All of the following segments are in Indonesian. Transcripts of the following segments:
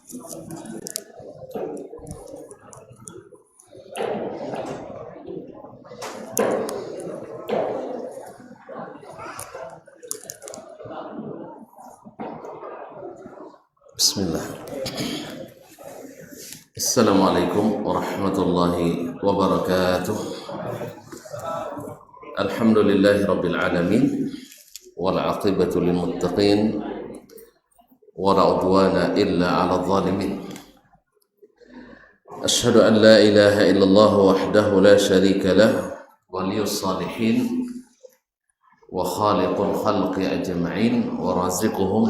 Bismillah. Assalamualaikum warahmatullahi wabarakatuh. Alhamdulillahi rabbil alamin, wal aqibatu lil muttaqin, wala udwana illa 'alal zalimin. Asyhadu an la ilaha illallah wahdahu la syarika lah, waliyus salihin wa khaliqul khalqi ajma'in wa raziquhum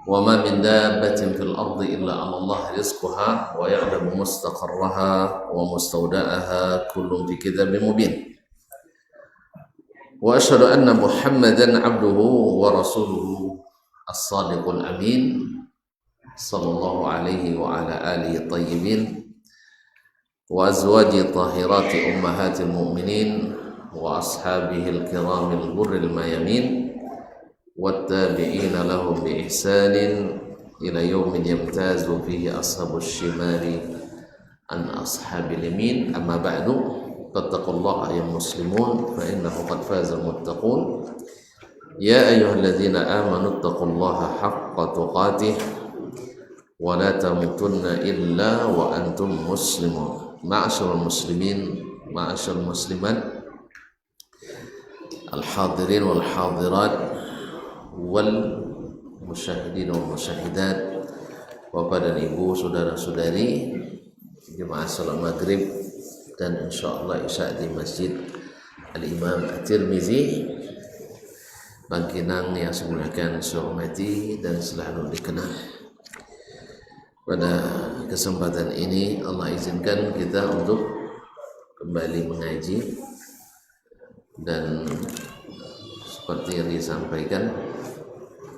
wa ma min dabbatin fil ardi illa 'ala Allah rizquha wa ya'lamu mustaqarraha wa mustawda'aha kullun fi kitabim mubin. Wa asyhadu anna Muhammadan 'abduhu wa rasuluhu as-sadiqul amin sallallahu alaihi wa ala alihi tayyibin wa azwaji tahirati ummahatil mu'minin wa ashabihil kiramil ghurril mayamin والتابعين لهم بإحسان إلى يوم يمتاز فيه أصحاب الشمال عن أصحاب اليمين. أما بعد فاتقوا الله أيها المسلمون فإنه قد فاز المتقون. يا أيها الذين آمنوا اتقوا الله حق تقاته ولا تموتن إلا وأنتم مسلمون. معاشر المسلمين معاشر المسلمات الحاضرين والحاضرات wal musyahidin wal musyahidat, bapak dan ibu, saudara-saudari jemaah salat maghrib dan insyaallah isya di Masjid Al-Imam At-Tirmizi Bangkinang yang semuliakan saya hormati dan selalu dikenal. Pada kesempatan ini Allah izinkan kita untuk kembali mengaji, dan seperti yang disampaikan,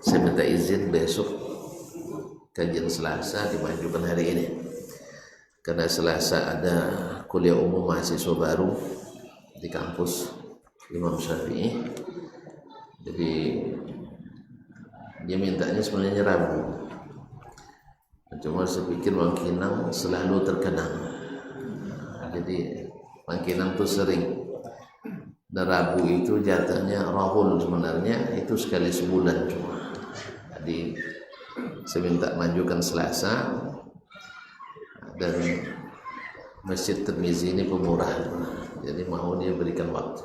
saya minta izin besok kajian Selasa dimajukan hari ini karena Selasa ada kuliah umum mahasiswa baru di kampus Imam Syafi'i. Jadi dia mintanya sebenarnya Rabu, cuma saya pikir Bangkinang selalu terkenang, jadi Bangkinang tuh sering, dan Rabu itu jatuhnya rahul, sebenarnya itu sekali sebulan cuma. Jadi saya minta majukan Selasa, dan Masjid Tirmizi ini pemurah, jadi mau dia berikan waktu.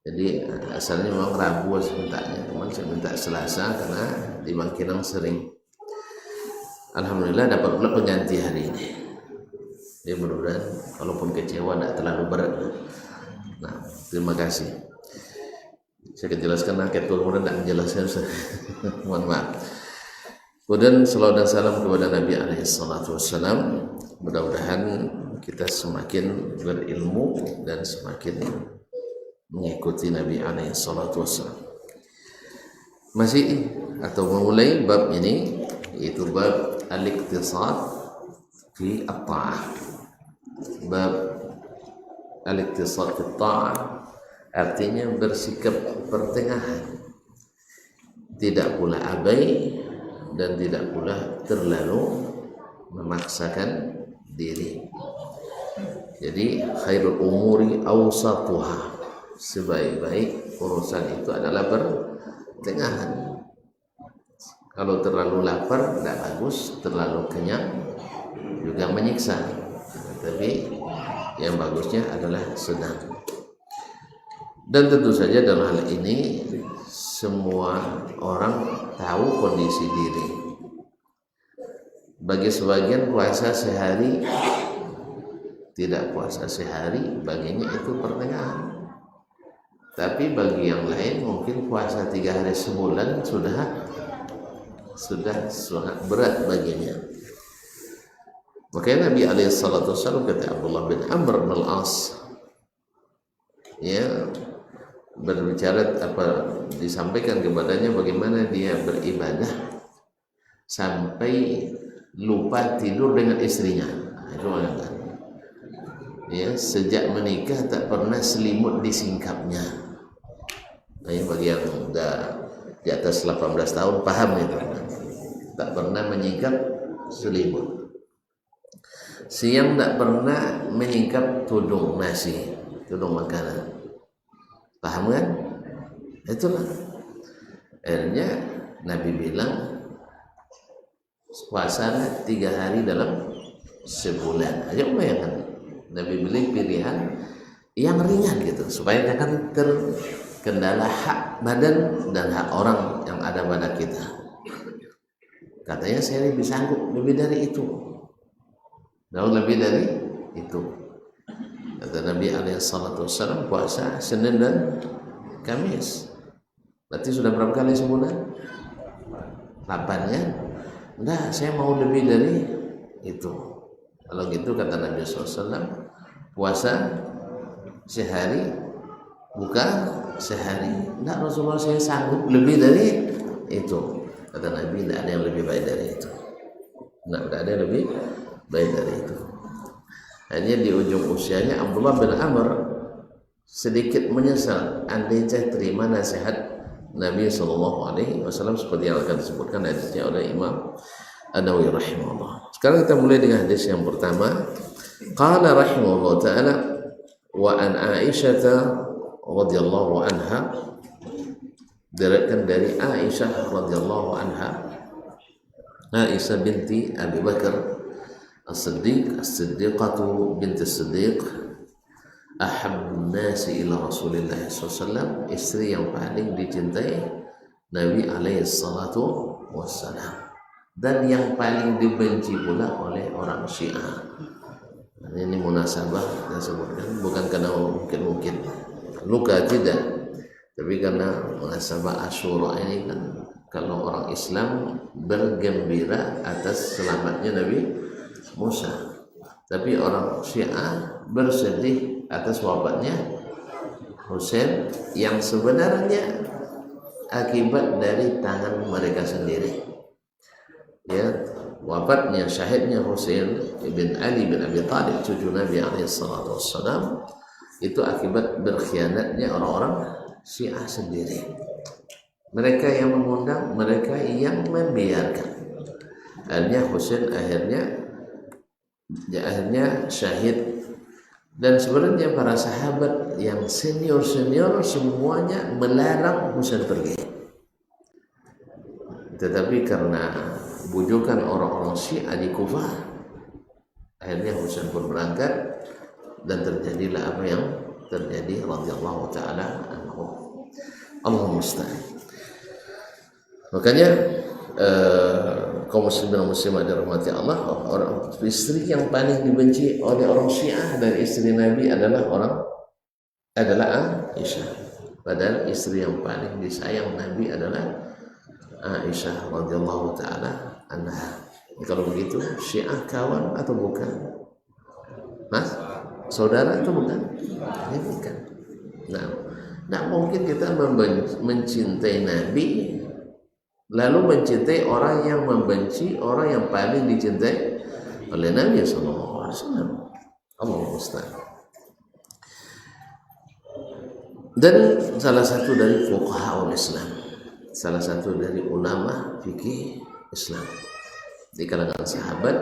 Jadi asalnya memang Rabu saya mintanya, cuman saya minta Selasa karena di Bangkinang sering. Alhamdulillah dapat pula pengganti hari ini. Dia mudah-mudahan walaupun kecewa tidak terlalu berat. Nah, terima kasih. Saya akan jelaskan, ketua kemudian tidak menjelaskan. Mohon maaf. Kemudian salawat dan salam kepada Nabi alaihi salatu wassalam. Mudah-mudahan kita semakin berilmu dan semakin mengikuti Nabi alaihi salatu wassalam. Masih atau memulai bab ini, yaitu bab al-iqtisad fi at-ta'ah. Bab al-iqtisad fi at-ta'ah artinya bersikap pertengahan, tidak pula abai dan tidak pula terlalu memaksakan diri. Jadi khairul umuri awsatuha, sebaik-baik urusan itu adalah pertengahan. Kalau terlalu lapar tidak bagus, terlalu kenyang juga menyiksa. Tapi yang bagusnya adalah sedang. Dan tentu saja dalam hal ini semua orang tahu kondisi diri. Bagi sebagian puasa sehari, tidak puasa sehari, baginya itu pertengahan. Tapi bagi yang lain mungkin puasa 3 hari sebulan sudah sangat berat baginya. Makanya Nabi alaihi salatu wasallam kata Abdullah bin Amr bin al-As, ya, berbicara disampaikan kepadanya bagaimana dia beribadah sampai lupa tidur dengan istrinya. Itu mengatakan, ya, sejak menikah tak pernah selimut disingkapnya. Nah, bagi yang udah di atas 18 tahun paham itu. tak pernah menyingkap selimut. Siang tak pernah menyingkap tudung nasi, tudung makanan. Paham kan? Itulah. Akhirnya Nabi bilang puasa 3 hari dalam sebulan. Aja bayangkan, Nabi beli pilihan yang ringan gitu supaya jangan terkendala hak badan dan hak orang yang ada pada kita. Katanya saya lebih sanggup lebih dari itu. Jauh lebih dari itu. Kata Nabi SAW puasa Senin dan Kamis. Berarti sudah berapa kali sebulan? 8 ya? Enggak, saya mau lebih dari itu. Kalau gitu kata Nabi SAW, puasa sehari, buka sehari. Enggak, Rasulullah saya sanggup lebih dari itu. Kata Nabi, tidak ada yang lebih baik dari itu. Tidak ada yang lebih baik dari itu. Hanya di ujung usianya Abdullah bin Amr sedikit menyesal andai saya terima nasihat Nabi SAW seperti yang akan disebutkan hadisnya oleh Imam An-Nawawi rahimahullah. Sekarang kita mulai dengan hadis yang pertama. Qala rahimahullah ta'ala wa an Aisyah radhiyallahu anha, diriwayatkan dari Aisyah radhiyallahu anha, Aisyah binti Abi Bakar As-Siddiq, As-Siddiqatu binti As-Siddiq, ahabbun nasi ila Rasulillah SAW, istri yang paling dicintai Nabi alaihi salatu wassalam, dan yang paling dibenci pula oleh orang Syiah. Ini munasabah kita sebutkan, bukan karena mungkin luka, tidak, tapi karena munasabah Asyura ini kan, kalau orang Islam bergembira atas selamatnya Nabi Musa, tapi orang Syiah bersedih atas wafatnya Husain yang sebenarnya akibat dari tangan mereka sendiri. Ya, wafatnya syahidnya Husain ibn Ali bin Abi Thalib, cucu Nabi SAW, itu akibat berkhianatnya orang-orang Syiah sendiri. Mereka yang mengundang, mereka yang membiarkan. Akhirnya Husain akhirnya syahid. Dan sebenarnya para sahabat yang senior semuanya melarang Husain pergi, tetapi karena bujukan orang-orang Syiah di Kufah, akhirnya Husain pun berangkat dan terjadilah apa yang terjadi radhiyallahu taala anhu. Allahumma musta'an. Makanya kaum muslimin dan muslimat dirahmati Allah, orang istri yang paling dibenci oleh orang Syiah dari istri Nabi adalah Aisyah. Padahal istri yang paling disayang Nabi adalah Aisyah radhiyallahu taala anha. Kalau begitu Syiah kawan atau bukan? Mas, saudara atau bukan? Ini bukan. Nah, tidak mungkin kita mencintai Nabi lalu mencintai orang yang membenci orang yang paling dicintai oleh Nabi SAW. Allahumma musta'an. Dan salah satu dari fuqaha Islam, salah satu dari ulama fikih Islam di kalangan sahabat,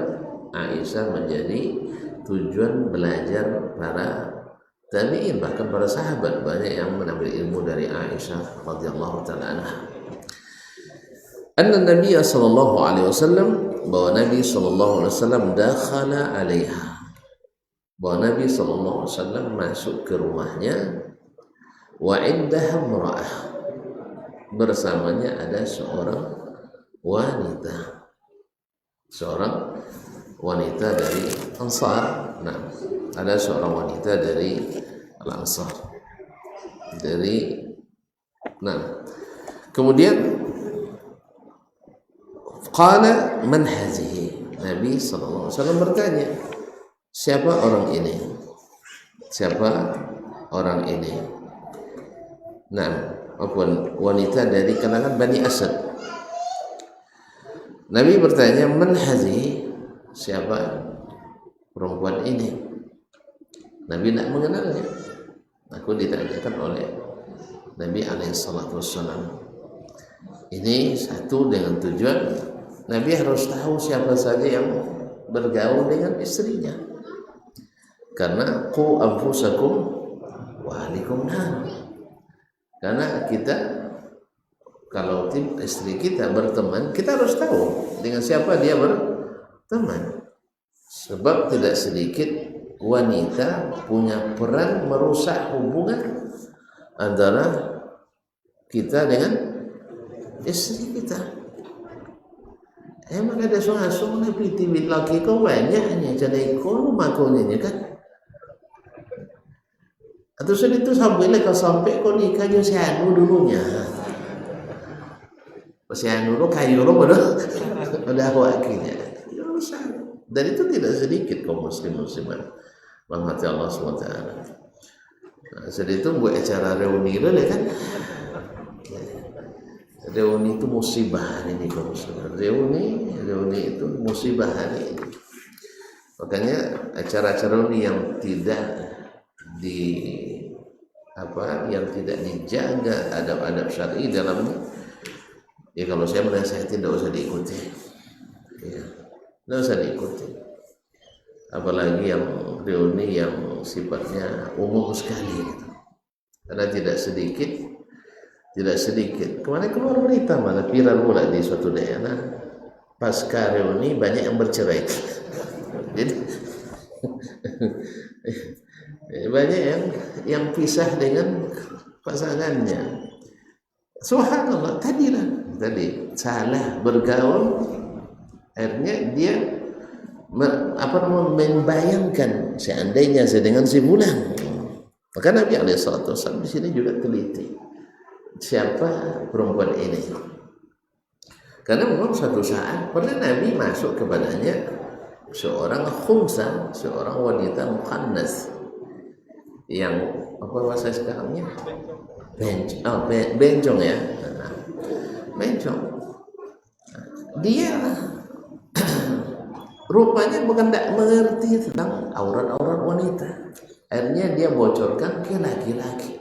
Aisyah menjadi tujuan belajar para tabi'in, bahkan para sahabat banyak yang mengambil ilmu dari Aisyah radhiyallahu taala anha. Anna Nabi sallallahu alaihi wasallam, bahwa Nabi sallallahu alaihi wasallam dakhala alaiha, bahwa Nabi sallallahu alaihi wasallam masuk ke rumahnya, wa indaha imra'ah, bersamanya ada seorang wanita, dari Ansar. Nah, ada seorang wanita dari Al-Ansar. Kemudian qala man hazihi, Nabi sallallahu alaihi wasallam bertanya, siapa orang ini? Siapa orang ini? Nah, wanita dari kalangan Bani Asad. Nabi bertanya, man hazihi, siapa perempuan ini? Nabi tidak mengenalnya. Aku ditanyakan oleh Nabi alaihissalatu wassalam. Ini satu dengan tujuan Nabi harus tahu siapa saja yang bergaul dengan istrinya. Karena qu anfusakum wa ahlikum nar. Karena kita kalau tim istri kita berteman, kita harus tahu dengan siapa dia berteman. Sebab tidak sedikit wanita punya peran merusak hubungan antara kita dengan istri kita. Emang ada soal-soal Nabi tibit laki kau banyaknya jadi kau makonnya kan? Atau sudah itu sampai kau nikahnya si Anu dulunya. Si Anu dulu kayu lo udah wakinya. Dan itu tidak sedikit kaum muslimat menghormati Allah SWT. Nah, jadi itu buat acara reuni lah kan. Reuni itu musibah hari ini kaum muslimat. Reuni itu musibah hari ini. Makanya acara-acara reuni yang tidak dijaga adab-adab syar'i dalamnya, ya kalau saya menasihati tidak usah diikuti. Ya. Tidak usah diikuti, apalagi yang reuni yang sifatnya umum sekali gitu. Karena tidak sedikit kemana keluar berita mana viral pula di suatu daerah pasca reuni banyak yang bercerai. Jadi banyak yang pisah dengan pasangannya. Subhanallah, tadi salah bergaul. Akhirnya dia membayangkan seandainya saya dengan si bulan. Maka Nabi SAW di sini juga teliti siapa perempuan ini. Karena memang suatu saat pernah Nabi masuk kepadanya seorang khumsa, seorang wanita mukhannas yang apa bahasa sekarangnya bencong ya, bencong. Dia rupanya bukan tidak mengerti tentang aurat-aurat wanita. Akhirnya dia bocorkan ke laki-laki,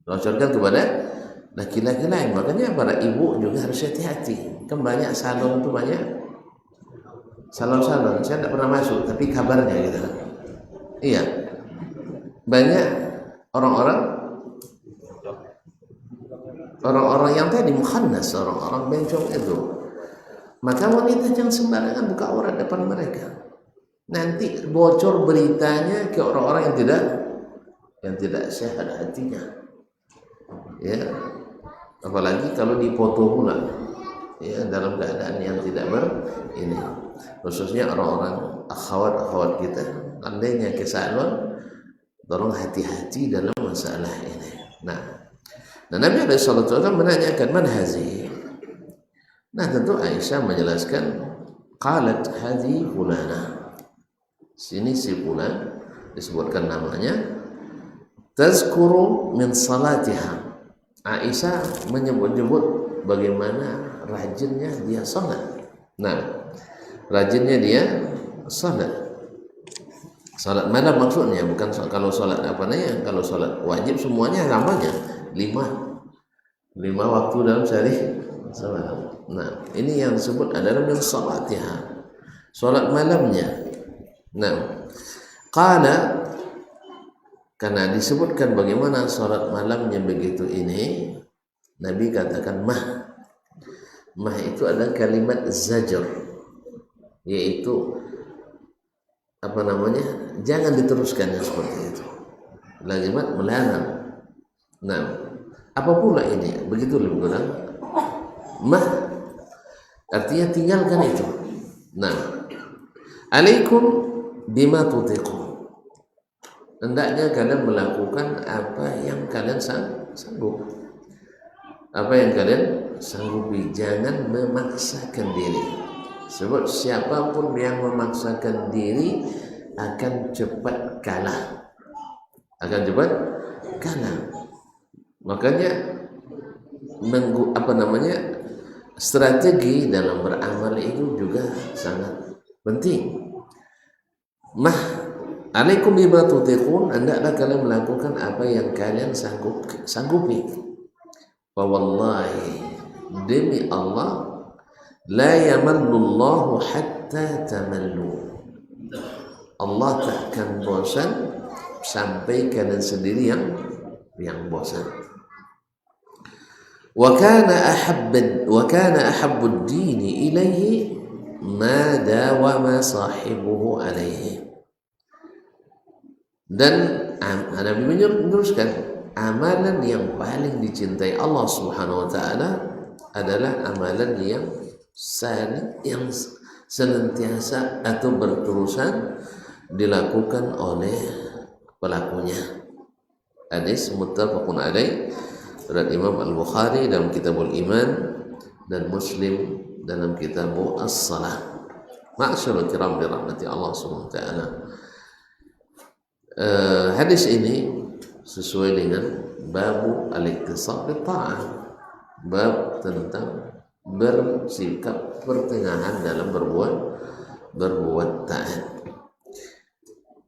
bocorkan kepada laki-laki lain. Makanya para ibu juga harus hati-hati. Kan banyak salon itu banyak salon-salon. Saya tidak pernah masuk, tapi kabarnya gitu. Iya, banyak orang-orang yang tadi mukhannas, orang-orang bencong itu. Maka wanita jangan sembarangan buka aurat depan mereka. Nanti bocor beritanya ke orang-orang yang tidak sehat hatinya. Ya, apalagi kalau dipoto pula. Ya, dalam keadaan yang tidak ini. Khususnya orang-orang akhwat kita, andainya ke salon, tolong hati-hati dalam masalah ini. Nah Nabi SAW menanyakan man hazi. Nah tentu Aisyah menjelaskan qalat hadhi fulana. Sini si fulan disebutkan namanya, tazkuru min salatiha. Aisyah menyebut-nyebut bagaimana rajinnya dia salat. Nah, rajinnya dia salat. Salat malam maksudnya bukan kalau salat apa namanya, kalau salat wajib semuanya namanya 5 waktu dalam sehari salat. Nah, ini yang disebut adalah min salatiha, salat malamnya. Nah, qala, karena disebutkan bagaimana salat malamnya begitu ini, Nabi katakan mah itu adalah kalimat zajr, yaitu apa namanya, jangan diteruskan yang seperti itu, kalimat melarang. Nah, apa pula ini? Begitu lebih kurang. Mah artinya tinggalkan itu. Nah, alaikum bima tutiqun. Hendaknya kalian melakukan apa yang kalian sanggup. Apa yang kalian sanggupi, jangan memaksakan diri. Sebab siapapun yang memaksakan diri akan cepat kalah. Makanya strategi dalam beramal itu juga sangat penting. Mah alaikum bima tutiqun, hendaklah kalian melakukan apa yang kalian sanggupi. Wa wallahi, demi Allah, La yamallullahu hatta tamallu. Allah tak akan bosan sampai kalian sendiri yang bosan. Wa kana ahabbud dini ilaihi ma dawama sahibuhu alaihi. Dan Nabi meneruskan, amalan yang paling dicintai Allah Subhanahu wa taala adalah amalan yang senantiasa atau berterusan dilakukan oleh pelakunya. Hadis muttafaqun alaih dari Imam Al-Bukhari dalam Kitabul Iman dan Muslim dalam Kitab As-Salah. Ma'asyiral kiram dirahmati Allah Subhanahu wa taala. Hadis ini sesuai dengan babu al-iktisab bi-ta'ah, bab tentang bersikap pertengahan dalam berbuat taat.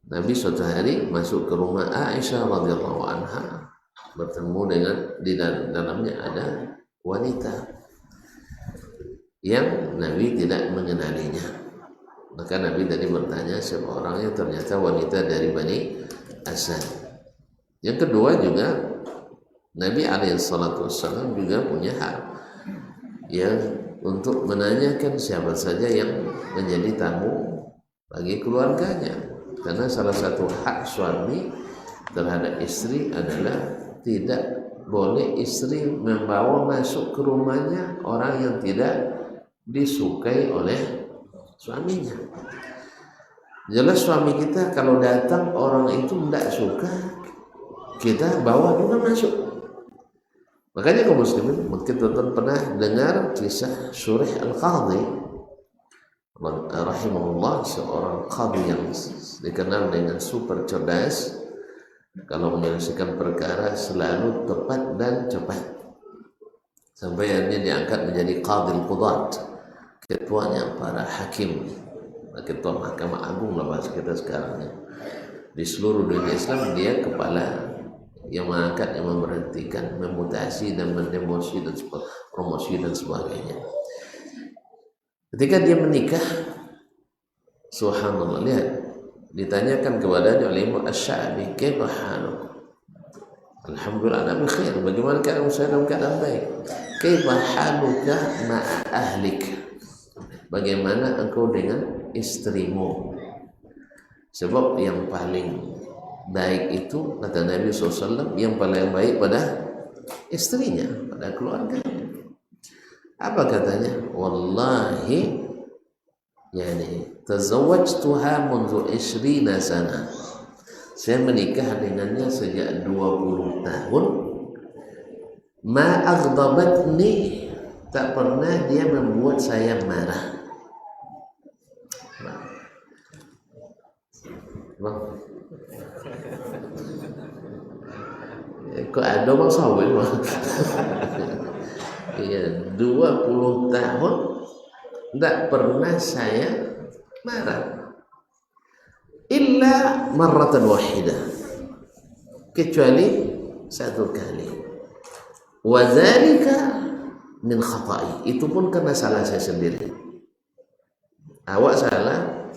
Nabi suatu hari masuk ke rumah Aisyah radhiyallahu anha, bertemu dengan di dalamnya ada wanita yang Nabi tidak mengenalinya. Maka Nabi tadi bertanya siapa orangnya, ternyata wanita dari Bani Asad. Yang kedua juga Nabi alaihissalam juga punya hak yang untuk menanyakan siapa saja yang menjadi tamu bagi keluarganya, karena salah satu hak suami terhadap istri adalah tidak boleh istri membawa masuk ke rumahnya orang yang tidak disukai oleh suaminya. Jelas suami kita kalau datang orang itu tidak suka, kita bawa juga masuk. Makanya kaum muslimin mungkin teman pernah dengar kisah Syurih Al-Qadhi rahimahullah, seorang qadhi yang dikenal dengan super cerdas. Kalau menyelesaikan perkara selalu tepat dan cepat, sampai akhirnya diangkat menjadi qadhil qudat, ketuanya para hakim, ketua Mahkamah Agung lah bahasa kita sekarang ya. Di seluruh dunia Islam dia kepala yang mengangkat, yang memberhentikan, memutasi dan mendemosi dan promosi dan sebagainya. Ketika dia menikah, subhanallah, lihat, ditanyakan kepadanya oleh Imam Asy-Sya'bi, "Kaifa haluk?" Alhamdulillah ana bi khair. Bagaimana keadaan saya dalam keadaan baik? "Kaifa haluka ma'a ahlik?" Bagaimana engkau dengan istrimu? Sebab yang paling baik itu kata Nabi SAW, yang paling baik pada istrinya, pada keluarganya. Apa katanya? Wallahi yani tazawwajtuha mundu 20 sana. Saya menikah dengannya sejak 20 tahun. Ma aghdabatni, tak pernah dia membuat saya marah. Bang, kok ada bang sawit bang? Iya, 20 tahun tidak pernah saya marah, illa marratan wahidah, kecuali satu kali. Wa dzalika min khata'i, itu pun karena salah saya sendiri. Awak salah,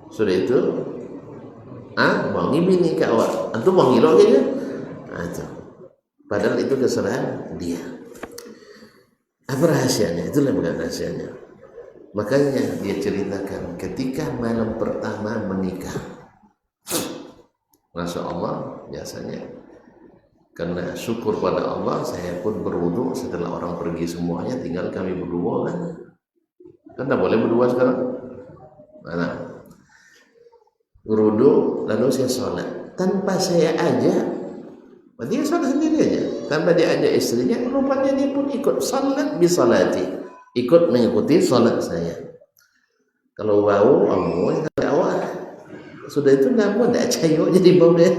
sudah itu wangi bini ke awak, antum wangi lo aja, padahal itu kesalahan dia. Apa rahasianya? Itulah bukan rahasianya. Makanya dia ceritakan ketika malam pertama menikah, Masya Allah, biasanya karena syukur pada Allah, saya pun berwudu setelah orang pergi semuanya, tinggal kami berdua kan. Kan tak boleh berdua sekarang. Mana? Berwudu, lalu saya sholat tanpa saya ajak. Dia sholat sendiri aja, tanpa dia ajak istrinya. Rupanya dia pun ikut sholat bisalati, ikut mengikuti sholat saya. Kalau bau, awal sudah itu nama tidak cayo jadi bau dia.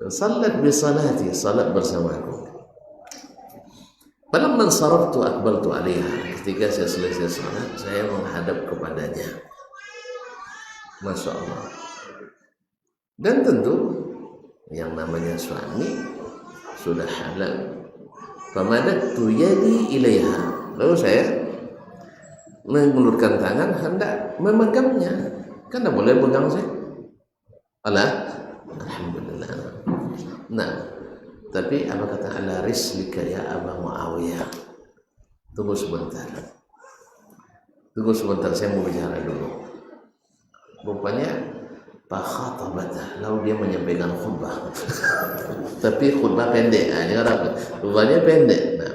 Salat bisalati, salat bersamaku. Falamman saraftu aqbaltu alaiha, ketika saya selesai salat, saya menghadap kepadanya. Masya Allah. Dan tentu yang namanya suami sudah halal Famadadtu yadi ilaiha, lalu saya mengulurkan tangan hendak memegangnya. Kan tidak boleh pegang saya. Alhamdulillah. Nah, tapi apa kata ala rislika ya Aba Muawiyah? Tunggu sebentar, saya mau bicara dulu. Rupanya Pak Khatabata, lalu dia menyampaikan khutbah. Tapi khutbah pendek, rupanya pendek. Nah,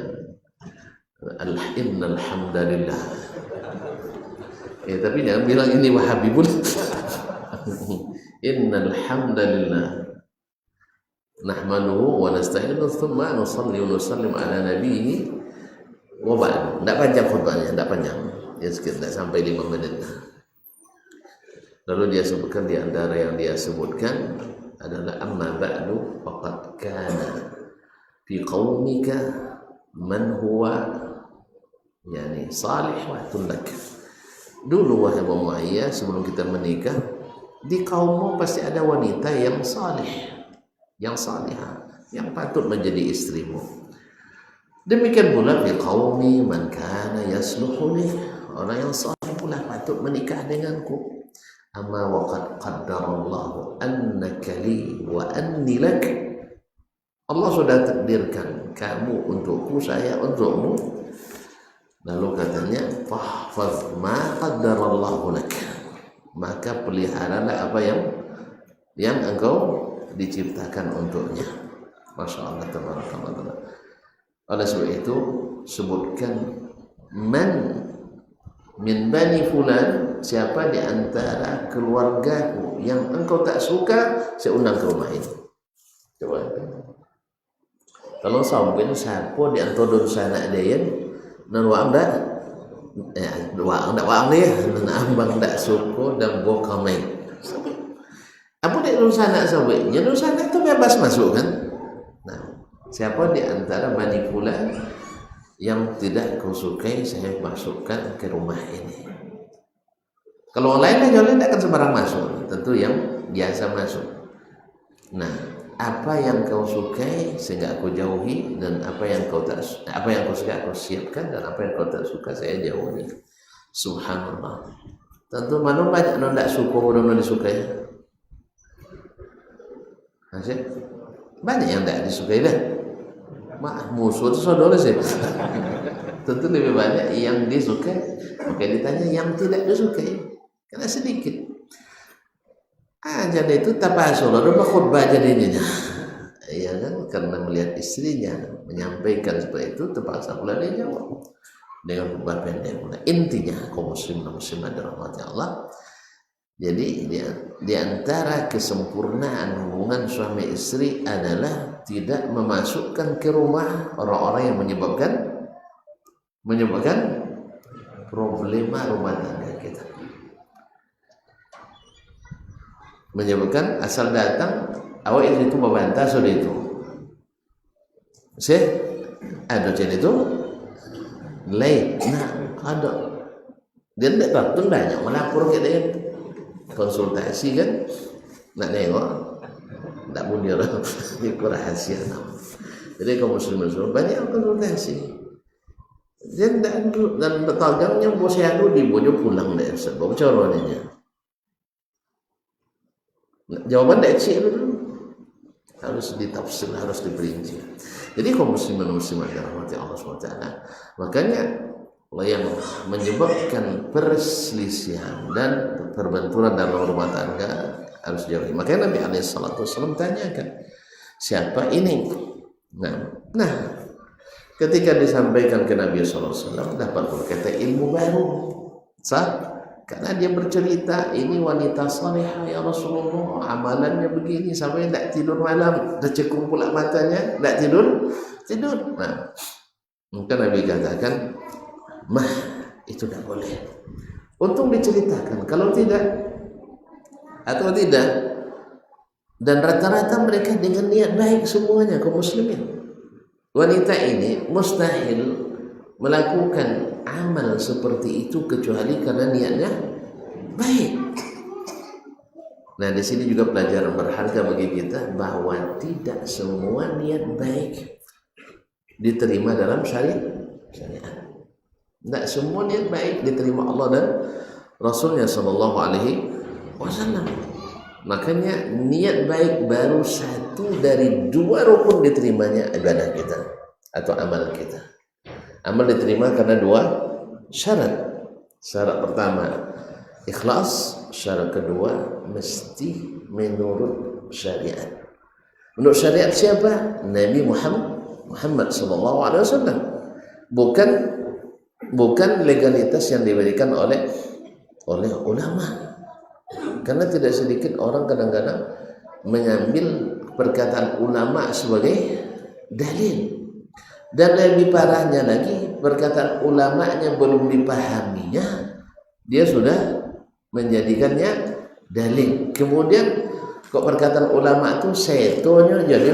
innal hamdalillah. Tapi jangan bilang ini Wahabibun. Innal hamdalillah nahmaduhu wa nasta'inuhu tsumma nusalli wa nusallim ala nabiyhi wa ba'd. Tidak panjang khutbahnya, tidak panjang. Ya sekitar sampai 5 menit. Lalu dia sebutkan, di antara yang dia sebutkan adalah amma ba'du faqad kana fi qaumika man huwa yani salihun lak. Dulu wahai Abu Muayyah, sebelum kita menikah, di kaummu pasti ada wanita yang salih, yang salihah, yang patut menjadi istrimu. Demikian pula fi qaumi man kana yasluhu li, orang yang salih pula patut menikah denganku. Amma waqad qaddarallahu annaka li wa anni lak. Allah sudah takdirkan kamu untukku, saya untukmu. Lalu katanya fahfaz ma qaddarallahu lak, maka peliharalah apa yang engkau diciptakan untuknya. Masya Allah, tabarakallah. Oleh sebab itu sebutkan man min bani fulan, siapa di antara keluargaku yang engkau tak suka, saya undang ke rumah ini. Coba. Kalau sampai siapa di antara sana dayan nan waang dah, waang dia, nan ambang tak suka dan boka main. Apa di sana sampai? Ya sana itu bebas masuk kan? Nah, siapa di antara bani fulan yang tidak kau sukai, saya masukkan ke rumah ini. Kalau lainnya jalan tidak akan sembarang masuk, tentu yang biasa masuk. Nah, apa yang kau sukai sehingga aku jauhi, dan apa yang kau suka aku siapkan, dan apa yang kau tak suka saya jauhi. Subhanallah. Tentu mana banyak yang tidak suka, orang disukai. Masih banyak yang tidak disukai dah. Musuh itu saudara sih. Tentu lebih banyak yang disukai. Oke, ditanya yang tidak disukai, karena sedikit. Jadi itu tapasul, ada khutbah jadinya. Ya kan, karena melihat istrinya menyampaikan seperti itu, terpaksa pula dia jawab dengan khutbah pendek. Intinya, kaum muslim dan muslimat dirahmati Allah. Jadi di antara kesempurnaan hubungan suami istri adalah tidak memasukkan ke rumah orang-orang yang menyebabkan problema rumah tangga kita. Menyebabkan asal datang awak itu membantah sudah itu. Ada jadi itu lain. Nah, ada. Dia tidak waktu banyak melapor ke dia. Konsultasi kan nak nengok tak punya itu rahasia. Jadi kaum muslimin banyak konsultasi dan betagangnya bos saya tu di bojo pulang deh sebab caranya jawaban tak cik dulu harus ditafsir, harus diperinci. Jadi kaum muslimin muslimat dirahmati Allah SWT, makanya yang menyebabkan perselisihan dan perbenturan dalam rumah tangga harus jauhi. Makanya Nabi SAW tanyakan, siapa ini? Nah, ketika disampaikan ke Nabi SAW, dapat berkata ilmu baru. Karena dia bercerita, ini wanita salihah ya Rasulullah, amalannya begini sampai tidak tidur malam, tercekung pula matanya, tidak tidur. Nah, maka Nabi katakan, itu tidak boleh. Untung diceritakan. Kalau tidak, dan rata-rata mereka dengan niat baik semuanya kaum muslimin. Wanita ini mustahil melakukan amal seperti itu kecuali karena niatnya baik. Nah, di sini juga pelajaran berharga bagi kita bahwa tidak semua niat baik diterima dalam syariat. Tidak semua niat baik diterima Allah dan Rasulnya Sallallahu Alaihi Wasallam. Makanya niat baik baru satu dari dua rukun diterimanya ibadah kita atau amal kita. Amal diterima karena dua syarat. Syarat pertama ikhlas, syarat kedua mesti menurut syariat. Menurut syariat siapa? Nabi Muhammad Sallallahu Alaihi Wasallam. Bukan legalitas yang diberikan oleh ulama. Karena tidak sedikit orang kadang-kadang mengambil perkataan ulama sebagai dalil. Dan lebih parahnya lagi, perkataan ulamanya belum dipahaminya, dia sudah menjadikannya dalil. Kemudian kok perkataan ulama itu setonyo jadi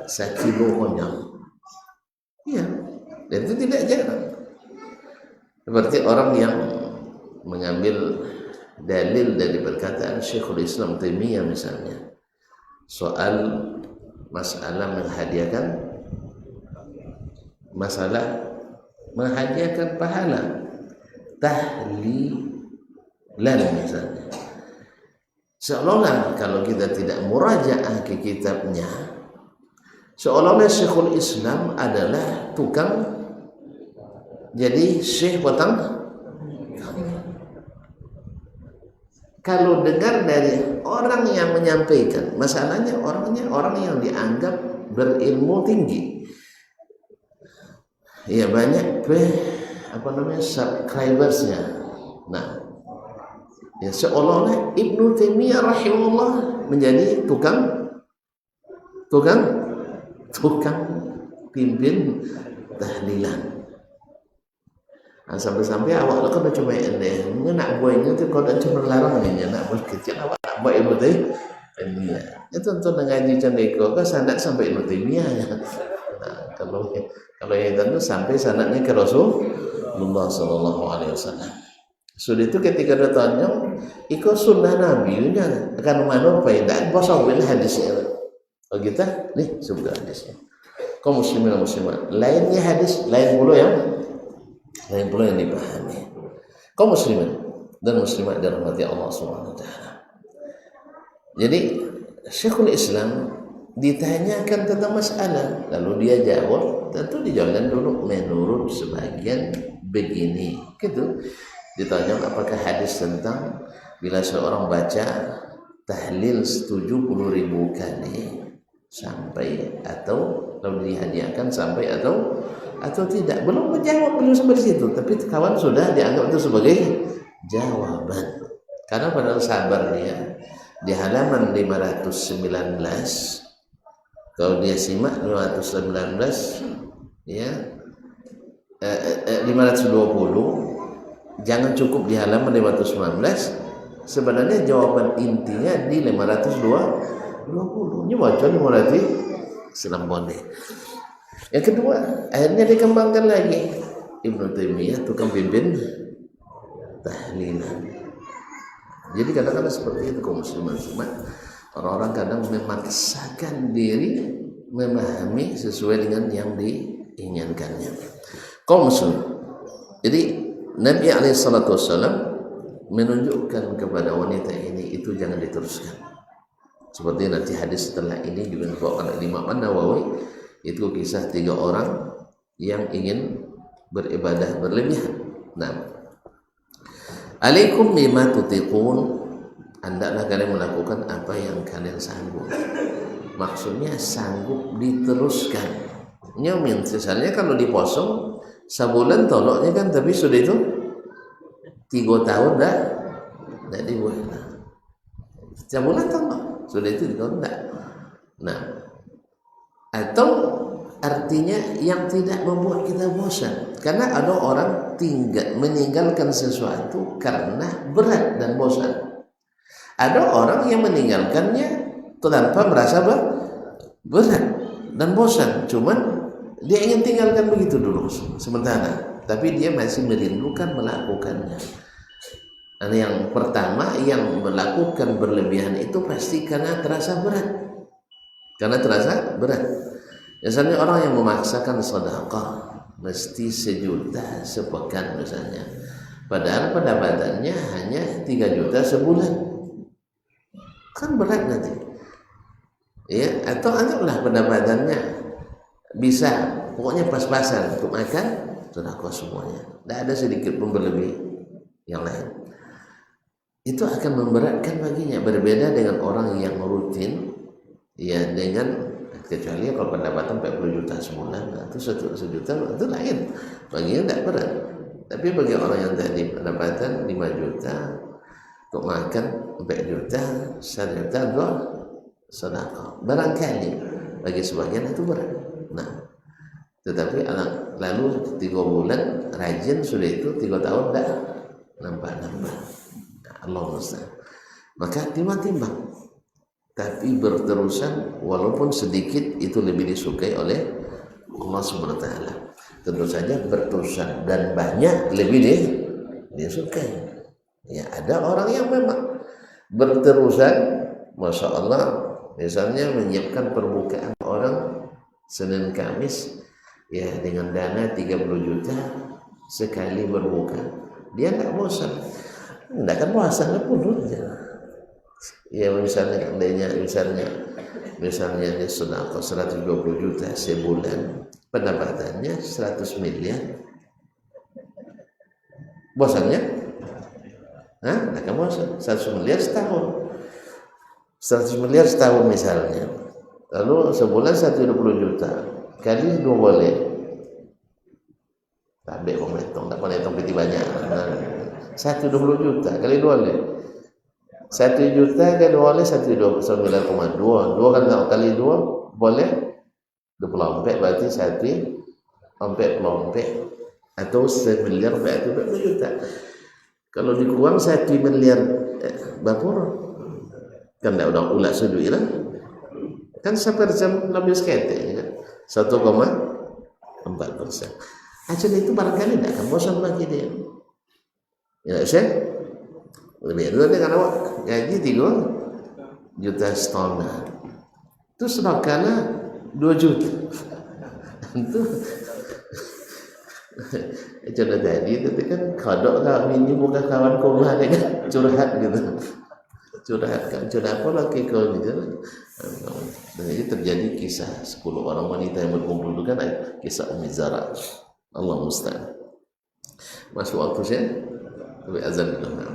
sakilo konyol. Iya, dan itu tidak jarang. Seperti orang yang mengambil dalil dari perkataan Syekhul Islam Taimiyah misalnya soal masalah menghadiahkan pahala tahlilan misalnya, seolah-olah kalau kita tidak murajaah ke kitabnya, seolah-olah Syekhul Islam adalah tukang jadi syekh batang. Kalau dengar dari orang yang menyampaikan, masalahnya orangnya orang yang dianggap berilmu tinggi, ya banyak subscribersnya. Nah, ya seolah-olah Ibnu Taimiyah rahimahullah menjadi tukang pimpin tahlilan. Nah, sampai-sampai awak kan cuma ini nak buahnya tu kau dah cuma larang ni nak buat kecil awak nak buat Ibnu Taimiyah. Itu tentu ngaji candeko kan sanad sampai Ibnu Taimiyah. Nah, kalau yang itu sampai sanadnya ke Rasulullah Sallallahu Alaihi Wasallam. Sudah itu ketika datanya ikut sunnah Nabi nya akan mana faedah bosawil hadisnya. Oh kita nih sebuah hadisnya. Kaum muslimin dan muslimat, lainnya hadis lain pula yang dipahami. Kaum muslimin dan muslimat dirahmati Allah Subhanahu wa taala. Jadi Syekhul Islam ditanyakan tentang masalah, lalu dia jawab, tentu dijawabkan dulu menurut sebagian begini. Gitu. Ditanya apakah hadis tentang bila seorang baca tahlil 70.000 kali sampai atau lalu dihadiahkan sampai atau tidak, belum menjawab, belum sampai di situ, tapi kawan sudah dianggap itu sebagai jawaban. Karena padahal sabar dia di halaman 519, kalau dia simak 519 ya 520, jangan cukup di halaman 519, sebenarnya jawaban intinya di 520. Ini baca 500 selam bonde. Yang kedua, akhirnya dikembangkan lagi Ibnu Taimiyah tukang pimpin tahlilan. Jadi kadang-kadang seperti itu kaum muslimin. Orang-orang kadang memaksakan diri memahami sesuai dengan yang diinginkannya. Kaum muslim. Jadi Nabi SAW menunjukkan kepada wanita ini itu jangan diteruskan. Seperti nanti hadis setelah ini juga dibawakan oleh Imam An-Nawawi. Itu kisah 3 orang yang ingin beribadah berlebihan. Nah, alaikum bima tutiqun, hendaklah kalian melakukan apa yang kalian sanggup. Maksudnya sanggup diteruskan. Nyomin, misalnya kalau diposong sebulan toloknya kan, tapi sudah itu 3 tahun dah dibuat. Sebulan tolok, sudah itu 3 tahun dah. Nah, atau artinya yang tidak membuat kita bosan, karena ada orang meninggalkan sesuatu karena berat dan bosan. Ada orang yang meninggalkannya tanpa merasa berat dan bosan, cuman dia ingin tinggalkan begitu dulu sementara, tapi dia masih merindukan melakukannya. Dan yang pertama yang melakukan berlebihan itu pasti karena terasa berat. Misalnya orang yang memaksakan sedekah mesti 1 juta sepekan misalnya, padahal pendapatannya hanya 3 juta sebulan, kan berat nanti ya. Atau anggaplah pendapatannya bisa pokoknya pas-pasan untuk makan sedekah semuanya, tidak ada sedikit pun berlebih yang lain, itu akan memberatkan baginya. Berbeda dengan orang yang rutin ya, dengan kecuali kalau pendapatan 40 juta sebulan atau 1 juta itu lain, baginya tidak berat. Tapi bagi orang yang tadi pendapatan 5 juta untuk makan 4 juta 1 juta untuk sedekah, barangkali bagi sebagian itu berat. Nah, tetapi anak lalu 3 bulan rajin, sudah itu 3 tahun tidak nambah-nambah. Allah musta'an. Maka timbang-timbang, tapi berterusan walaupun sedikit itu lebih disukai oleh Allah Subhanahu wa taala. Tentu saja berterusan dan banyak lebih disukai. Ya, ada orang yang memang berterusan, Masya Allah, misalnya menyiapkan perbukaan orang Senin Kamis ya dengan dana 30 juta sekali berbuka, dia tidak bosan. Tidak kan puasa pun ya. Misalnya dia sedekah 120 juta sebulan, pendapatannya 100 miliar, bosannya? Tidak kan bosan. 100 miliar setahun, 100 miliar setahun misalnya, lalu sebulan 120 juta kali 2 boleh, tapi tidak boleh hitung piti banyak. 120 juta kali 2 boleh, 1 juta kali 2 boleh 1,9,2, 2 kali 2 boleh 24, berarti 1,44 atau 1 miliar berarti 40 juta. Kalau dikuang 1 miliar bapur kan tidak udah ulat sedui lah, kan seperjam lebih sekete kan 1,4%. Aja itu barangkali tidak akan bosan bagi dia. Ya saya lebih dulu dengan awak gaji 3,5 juta itu sedekahnya 2 juta itu coba tadi itu kan kodok kami ini bukan kawan koma dengan curhat gitu, curhat apa lagi kau gitu. Dan ini terjadi kisah 10 orang wanita yang berkumpul itu kan kisah Ummi Zara. Allah musta'an. Masuk waktu saya tapi azan dulu.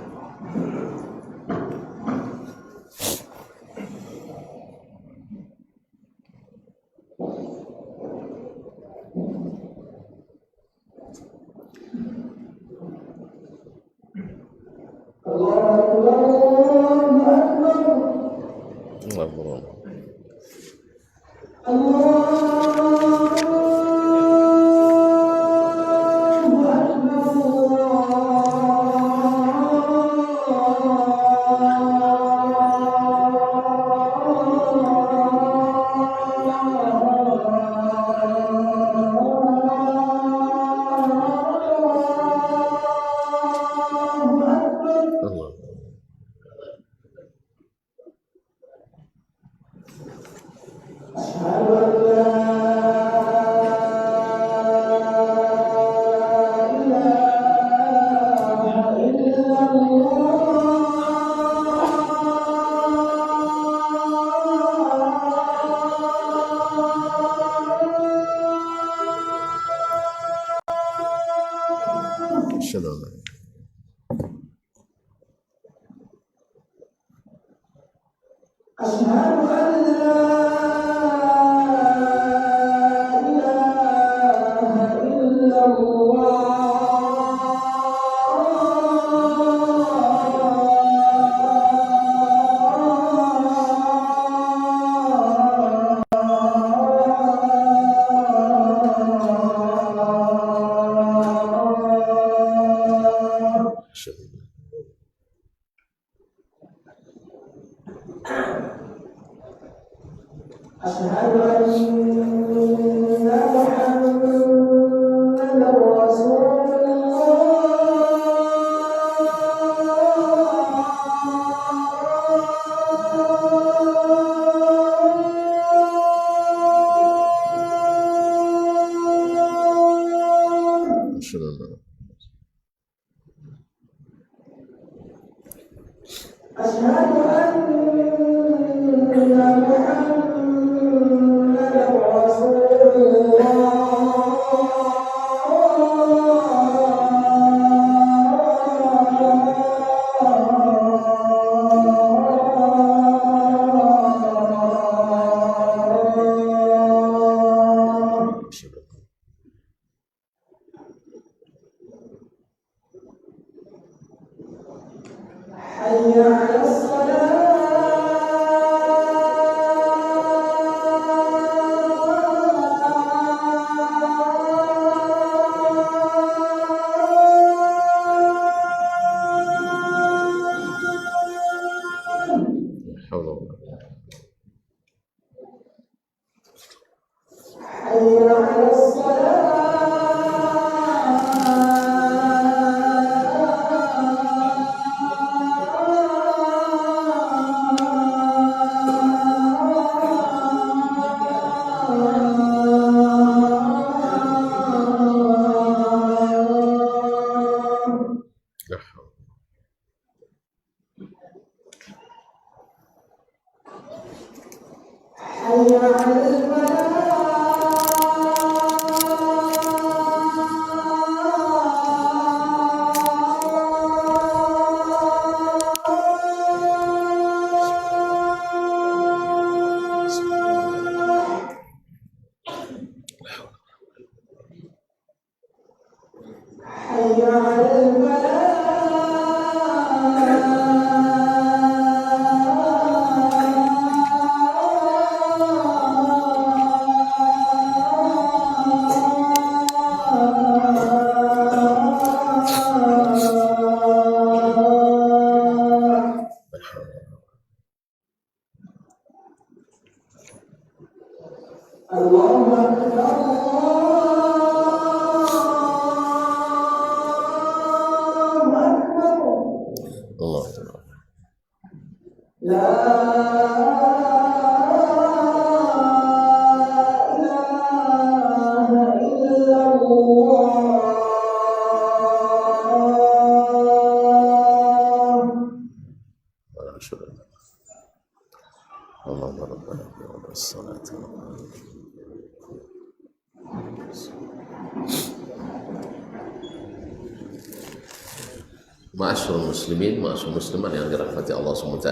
Ma'asyiral muslimin, ma'asyiral muslimat yang dirahmati Allah SWT.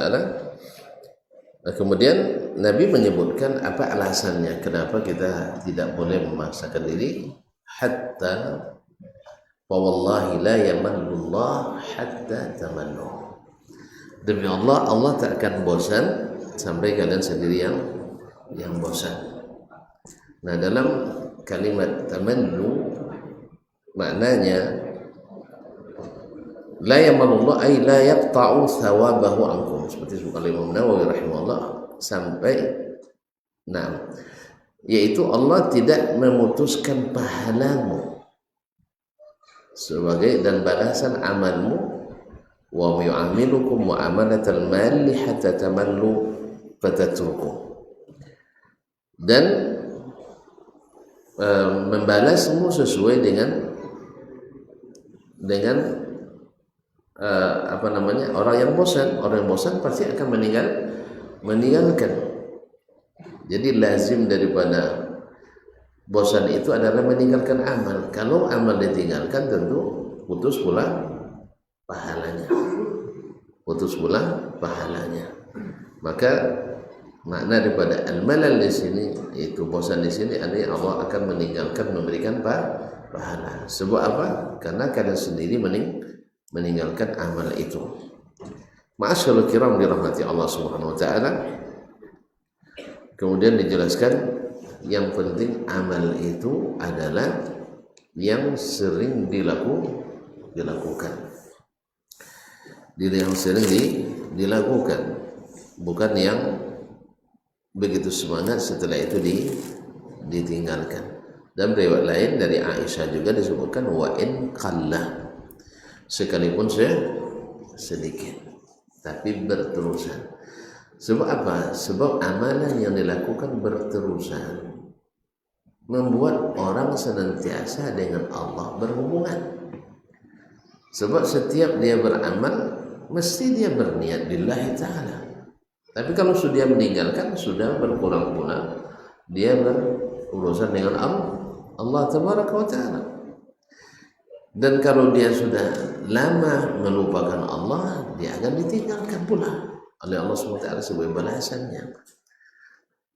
Nah, kemudian Nabi menyebutkan apa alasannya kenapa kita tidak boleh memaksakan diri. Hatta wa wallahi la yamallullah hatta tamannu. Demi Allah, Allah tak akan bosan sampai kalian sendiri yang bosan. Nah, dalam kalimat tamannu maknanya la yamalullah ay la yaqta'u thawabahu ankum, seperti disebutkan Imam Nawawi rahimahullah, sampai yaitu Allah tidak memutuskan pahalamu sebagai dan balasan amalmu, wa yu'amilukum mu'amalatal mali hatta tamallu fatatruku, dan membalasmu sesuai dengan orang yang bosan pasti akan meninggalkan. Jadi lazim daripada bosan itu adalah meninggalkan amal. Kalau amal ditinggalkan tentu putus pula pahalanya. Maka makna daripada al-malal di sini, itu bosan di sini, artinya Allah akan meninggalkan memberikan pahala. Sebab apa? Karena kalian sendiri meninggalkan amal itu. Ma'asyiral kiram dirahmati Allah Subhanahu wa taala. Kemudian dijelaskan yang penting amal itu adalah yang sering dilakukan. Yang sering dilakukan, bukan yang begitu semangat setelah itu ditinggalkan. Dan riwayat lain dari Aisyah juga disebutkan wa in qalla, sekalipun sedikit tapi berterusan. Sebab apa? Sebab amalan yang dilakukan berterusan membuat orang senantiasa dengan Allah berhubungan. Sebab setiap dia beramal mesti dia berniat lillahi ta'ala. Tapi kalau sudah meninggalkan, sudah berkurang-kurang, dia berurusan dengan Allah tabaraka wa ta'ala. Dan kalau dia sudah lama melupakan Allah, dia akan ditinggalkan pula oleh Allah SWT sebagai balasannya.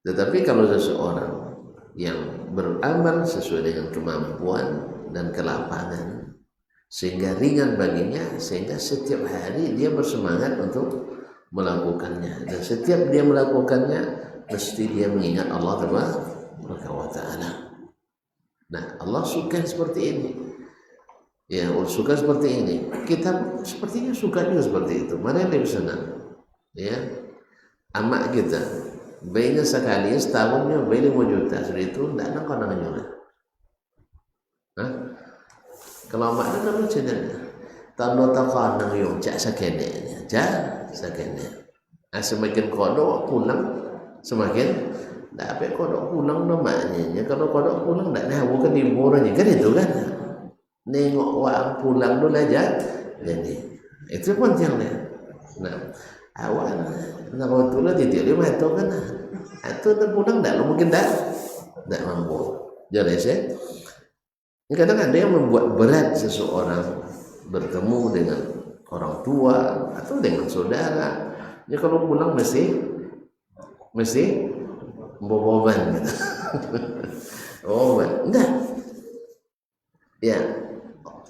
Tetapi kalau seseorang yang beramal sesuai dengan kemampuan dan kelapangan, sehingga ringan baginya, sehingga setiap hari dia bersemangat untuk melakukannya, dan setiap dia melakukannya mesti dia mengingat Allah tabaraka wa ta'ala. Nah, Allah suka seperti ini. Ya, suka seperti ini. Kita sepertinya suka juga seperti itu. Mana yang lebih senang? Ya, amak kita bayinya sekali setahunnya bayi 5 juta, sudah itu tidak ada konangannya. Hah? Kalau amak itu kan cenderung tak nota konang yang cak sakene, cak sakene. Semakin kodok pulang, semakin dapat kodok pulang namanya. Kalau kodok pulang tidak nah bukan liburannya kan itu kan. Nengok orang pulang dulu aja, jadi itu pun yang dia. Nah, awal nak waktu lah titik lima itu kan, itu terpulang dah, mungkin dah mampu. Jadi saya, kadang ada yang membuat berat seseorang bertemu dengan orang tua atau dengan saudara. Ya kalau pulang mesti boboban gitu. Oh, enggak. Ya.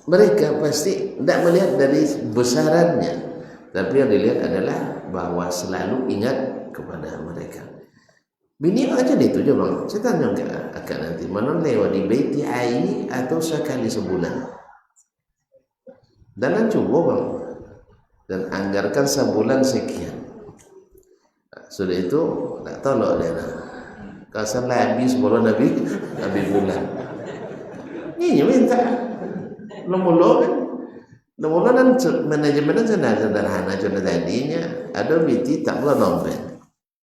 Mereka pasti tidak melihat dari besarannya, tapi yang dilihat adalah bahwa selalu ingat kepada mereka. Bini aja itu aja bang. Saya tanya akan nanti mana lewat di baiti aini atau sekali sebulan. Dan coba bang, dan anggarkan sebulan sekian. Sudah itu tak tahu loh dia. Kasar habis bulan Nabi bulan. Ini minta. Nomor kan manajemen sederhana contoh tadinya ada biti tak boleh dompet.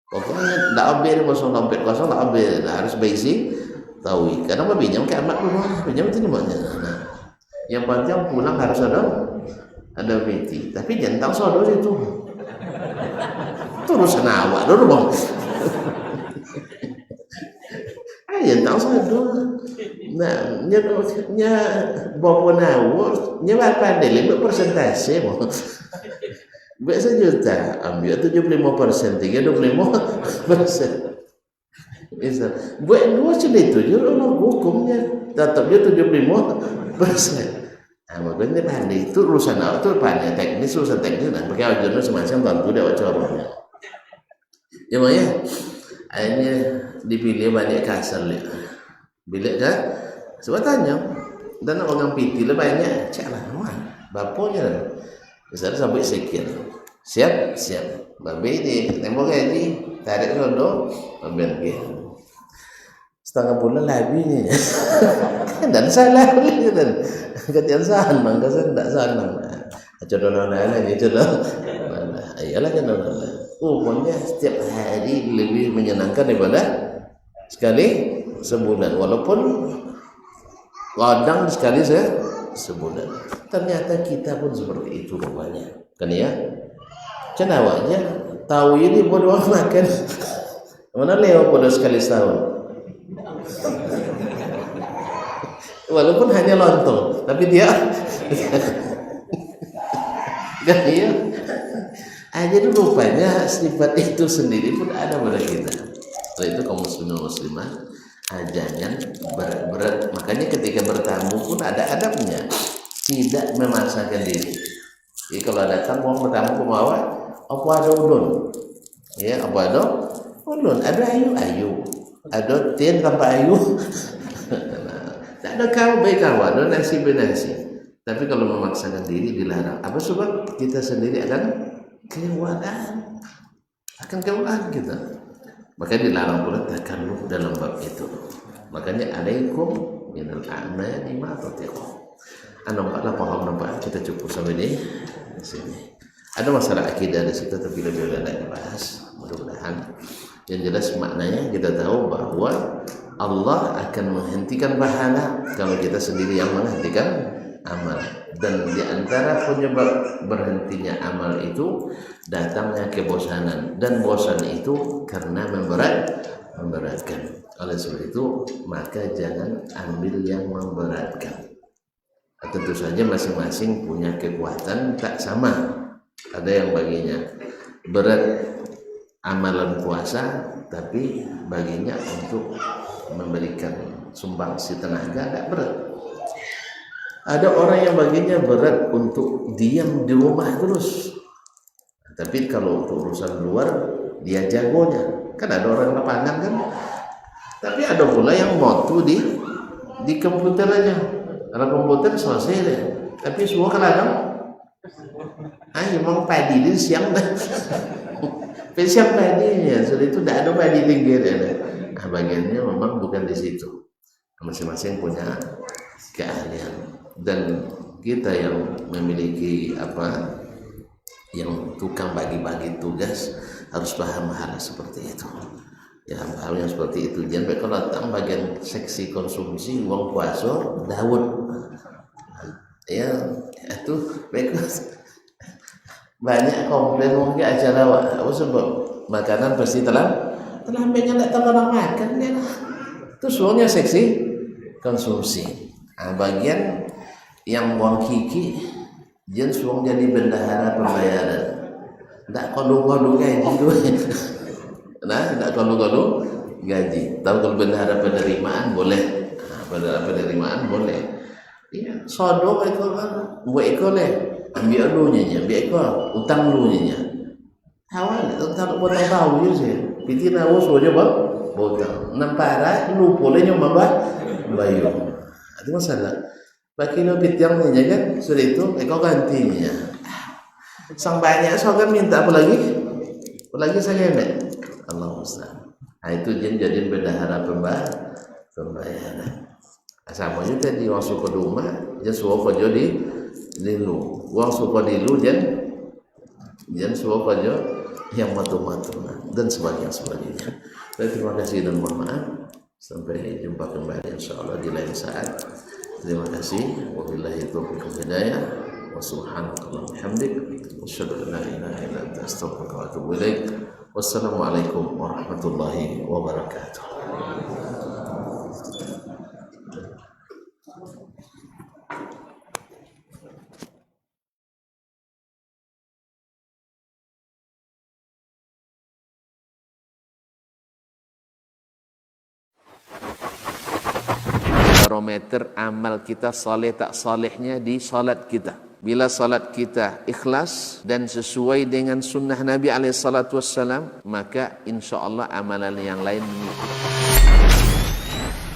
Pokoknya tak ambil masuk dompet kosong tak ambil, harus basic tahu. Karena mau pinjam ke amat rumah pinjam itu dimana. Nah, yang penting pulang harus ada biti. Tapi jangan tahu soal itu. Terus awak dulu bang. Jangan tahu soal. Nah, nya bawa nawar, nya apa deh 5% mau. Biasa juta, ambil 75%, 35%. Bisa. Buat dua sudah 7, orang hukumnya tetap dia 75%. Nah, makanya pandai itu urusan apa tuh pandai teknis, urusan teknis. Nah, pakai ajarnya semacam bantu dia coba. Ya makanya, akhirnya dipilih banyak kasar lihat. Bilik kan? Sebab tanya, dan orang piti lah banyak, caklah kawan, bapaknya, misalnya sampai sekian, siap, babi ni, tembok ni, tarik rodo, babi lagi, setengah bulan lebih ni, dan salah lagi dan, ketian salah, mangga saya tak salah, contoh nana ni, contoh, ayalah contoh nana, pokoknya setiap hari lebih menyenangkan daripada sekali sebulan, walaupun kadang sekali sebulan. Ternyata kita pun seperti itu rupanya, kan ya? Cenawanya tahu ini bodoh makan, mana lewat bodoh sekali setahun. Walaupun hanya lontong, tapi dia kan ya? Jadi rupanya sifat itu sendiri pun ada pada kita. Setelah itu kaum muslimin muslimah jangan berat. Makanya ketika bertamu pun ada adabnya, tidak memaksakan diri. Jadi kalau datang mau bertamu ke bawah, apa ada udun? Ya, apa ada udun? Ada ayu, ada tin tanpa ayu. Tak ada kau baik kawan, ada nasi benasi. Tapi kalau memaksakan diri dilarang. Apa sebab? Kita sendiri akan kewalahan, kita. Maka dilarang pula takalluf dalam bab itu. Makanya alaikum minal a'mali ma tatiqu. Nampaklah paham, nampak kita cukup sampai di sini. Ada masalah akidah di situ tapi lebih tidak dibahas. Mudah-mudahan yang jelas maknanya kita tahu bahwa Allah akan menghentikan pahala kalau kita sendiri yang menghentikan amal. Dan di antara penyebab berhentinya amal itu datangnya kebosanan, dan bosan itu karena memberatkan. Oleh sebab itu maka jangan ambil yang memberatkan. Tentu saja masing-masing punya kekuatan tak sama. Ada yang baginya berat amalan puasa, tapi baginya untuk memberikan sumbangsi tenaga agak berat. Ada orang yang baginya berat untuk diam di rumah terus, tapi kalau untuk urusan luar dia jagonya. Kan ada orang lapangan kan, tapi ada pula yang motu di komputer aja. Kalau komputer selesai deh, tapi semua kadang mau padi di siang dah. Siang padinya, sudah itu tidak ada padi tinggi deh. Nah, bagiannya memang bukan di situ. Masing-masing punya keahlian. Dan kita yang memiliki yang tukang bagi-bagi tugas harus paham hal seperti itu. Ya, hal yang seperti itu. Jangan kalau datang bagian seksi konsumsi uang puasa Daud. Ya, itu bagus. Banyak komplain mungkin acara apa sebab makanan pasti telah banyak tak tahu orang makan dia. Itu uangnya seksi konsumsi. Nah, bagian yang uang kiki jangan suang jadi bendahara pembayaran. Tak kalau gaji tu. Nah, tak kalau gaji. Tahu kalau bendahara penerimaan boleh. Bendahara penerimaan boleh. Iya, sodok itu kan, buat ekor leh. Ambil lu nya, ambil ekor, utang lu nya. Awal tak potong tahu je sih. Piti nawo sojo bang, botang. Nampara lu boleh nyoba bayu. Itu masalah. Bagi lo pitiang nya kan, sudah itu ekor gantinya. Sang banyak so kan minta apa lagi? Apa lagi saya nek? Allah Ustaz. Nah itu jadi bendahara pembayaran. Sama juga di wang suku rumah, jangan suka kerja di lu. Wang suka di lu jangan suka kerja yang matu-matu dan sebagainya. Terima kasih dan mohon maaf. Sampai jumpa kembali insyaallah di lain saat. Terima kasih. Wabillahi taufiq wal hidayah. Wa subhanakallahumma wa bihamdik, asyhadu an la ilaha illa anta astaghfiruka wa atubu ilaik. Wassalamualaikum warahmatullahi wabarakatuh. Barometer amal kita saleh tak salehnya di salat kita. Bila salat kita ikhlas dan sesuai dengan sunnah Nabi SAW, maka insyaAllah amalan yang lain mengikuti.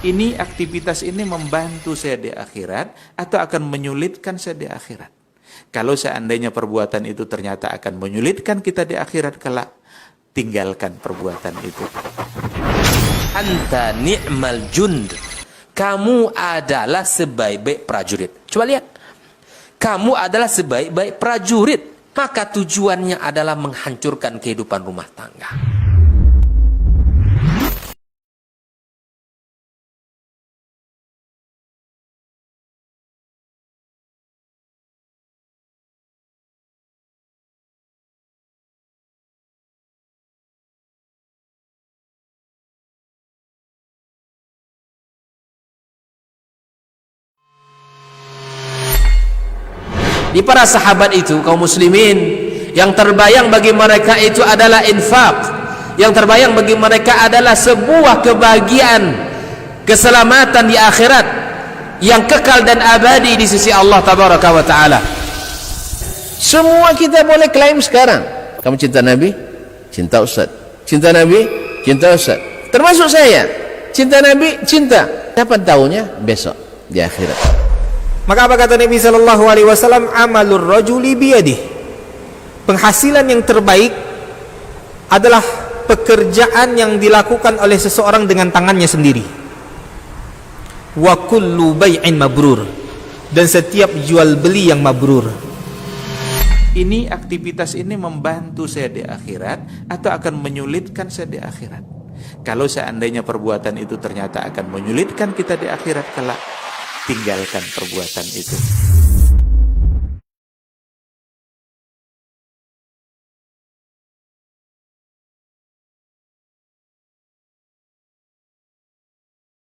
Ini aktivitas ini membantu saya di akhirat atau akan menyulitkan saya di akhirat? Kalau seandainya perbuatan itu ternyata akan menyulitkan kita di akhirat kelak, tinggalkan perbuatan itu. Anta ni'mal jund. Kamu adalah sebaik-baik prajurit. Coba lihat. Kamu adalah sebaik-baik prajurit. Maka tujuannya adalah menghancurkan kehidupan rumah tangga. Di para sahabat itu, kaum muslimin, yang terbayang bagi mereka itu adalah infak. Yang terbayang bagi mereka adalah sebuah kebahagiaan, keselamatan di akhirat yang kekal dan abadi di sisi Allah Tabaraka wa Ta'ala. Semua kita boleh klaim sekarang. Kamu cinta Nabi? Cinta Ustaz. Cinta Nabi? Cinta Ustaz. Termasuk saya. Cinta Nabi? Cinta. Kapan tahunya? Besok di akhirat. Maka apa kata Nabi SAW? Amalur rajuli biyadih. Penghasilan yang terbaik adalah pekerjaan yang dilakukan oleh seseorang dengan tangannya sendiri. Wa kullu bay'in mabrur. Dan setiap jual beli yang mabrur. Ini aktivitas ini membantu saya di akhirat atau akan menyulitkan saya di akhirat? Kalau seandainya perbuatan itu ternyata akan menyulitkan kita di akhirat kelak, tinggalkan perbuatan itu.